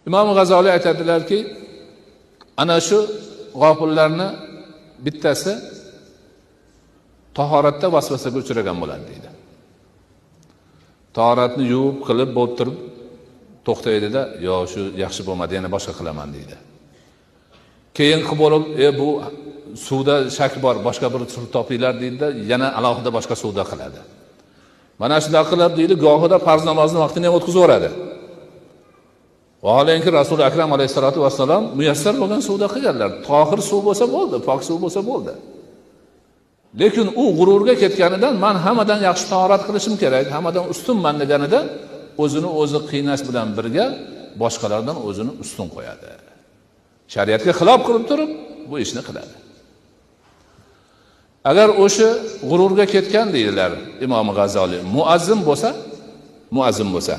Imom G'azoliy aytadilarki, ana shu g'ofillarni bittasi tahoratda vasvasaga uchragan bo'ladi deydi. Tahoratni yuvib qilib bo'lib turib to'xtaydi-da, yo shu yaxshi bo'lmadi, yana boshqa qilaman deydi. Keyin qilib bo'lib, bu suvda shak bor, boshqa bir suv topinglar deydi-da, yana alohida boshqa suvda qiladi. Mana shunday qilib deydi, gohida farz namozni vaqtini ham o'tkazib yuboradi. Vaholanki Rasul akram alayhisolatu vassalom muyassar bo'lgan suvda qilganlar. Tohir suv bo'lsa bo'ldi, pok suv bo'lsa bo'ldi. Lekin u g'ururga ketganidan men hammadan yaxshi tahorat qilishim kerak, hammadan ustunman deganida o'zini o'zi qiynash bilan birga boshqalardan o'zini ustun qo'yadi. Shariatga xilof qilib turib bu ishni qiladi. Agar o'sha g'ururga ketgan deydilar Imom G'azoliy, muazzin bo'lsa,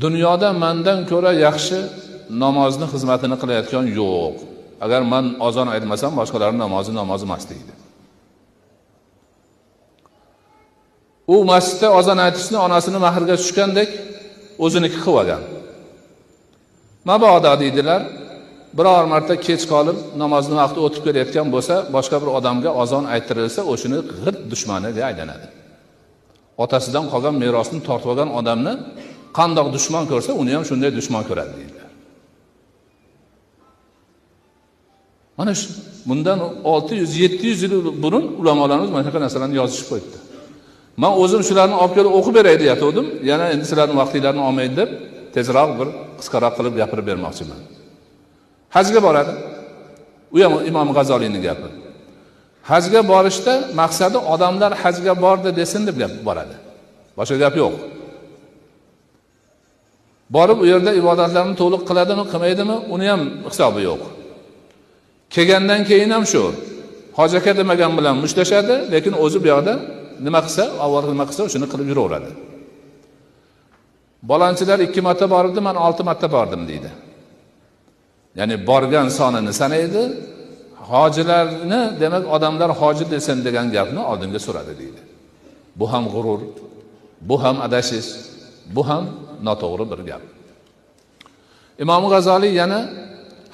dunyoda mendan ko'ra yaxshi namozni xizmatini qilayotgan yo'q. Agar men azon aytmasam, boshqalarning namozi emas deydi. U masjidda azon aytishni onasini mahrga tushgandek o'ziniki qilib olgan. Mabodo deydilar, biror marta kech qolib namozni vaqti o'tib kelayotgan bo'lsa, boshqa bir odamga azon ayttirilsa, o'shini g'irt dushmaniga aylanadi. Otasidan qolgan merosni tortib olgan odamni qandoq dushman ko'rsa, uni ham shunday dushman ko'radi deydilar. Mana shu bundan 600-700 yil burun ulamolarimiz mana shunaqa narsalarni yozishib qo'yibdi. Men o'zim shularni olib kelib o'qib beray deyotgandim. Yana endi sizlarning vaqtinglarni olmaydi deb tezroq bir qisqaroq qilib gapirib bermoqchiman. Hajga boradi. U ham Imom G'azoliyning gapi. Hajga borishda maqsadi odamlar hajga bordi desin deb boradi. Boshqa gap yo'q. Borib u yerda ibodatlarni to'liq qiladimi, qilmaydimi, uni ham hisobi yo'q. Kelgandan keyin ham shu. Hoj aka demagan bilan mushtashadi, lekin o'zi bu yoqda nima qilsa, avval nima qilsa, shuni qilib yuraveradi. Balonchilar 2 marta bordi, men 6 marta bordim deydi. Ya'ni borgan sonini sanaydi, hojilarni, demak odamlar hoji desin degan gapni oldinga suradi deydi. Bu ham g'urur, bu ham adashish, bu ham noto'g'ri bir gap. Imom G'azoliy yana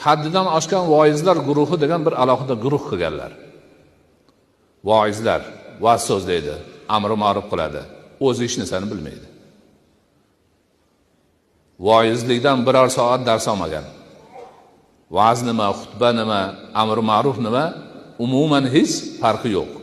haddidan oshgan voizlar guruhi degan bir alohida guruh qilganlar. Voizlar va'z so'zlaydi, amri ma'ruf qiladi, o'zi hech narsani bilmaydi. Voizlikdan biror soat dars olmagan. Va'z nima, xutba nima, amri ma'ruf nima, umuman hech farqi yo'q.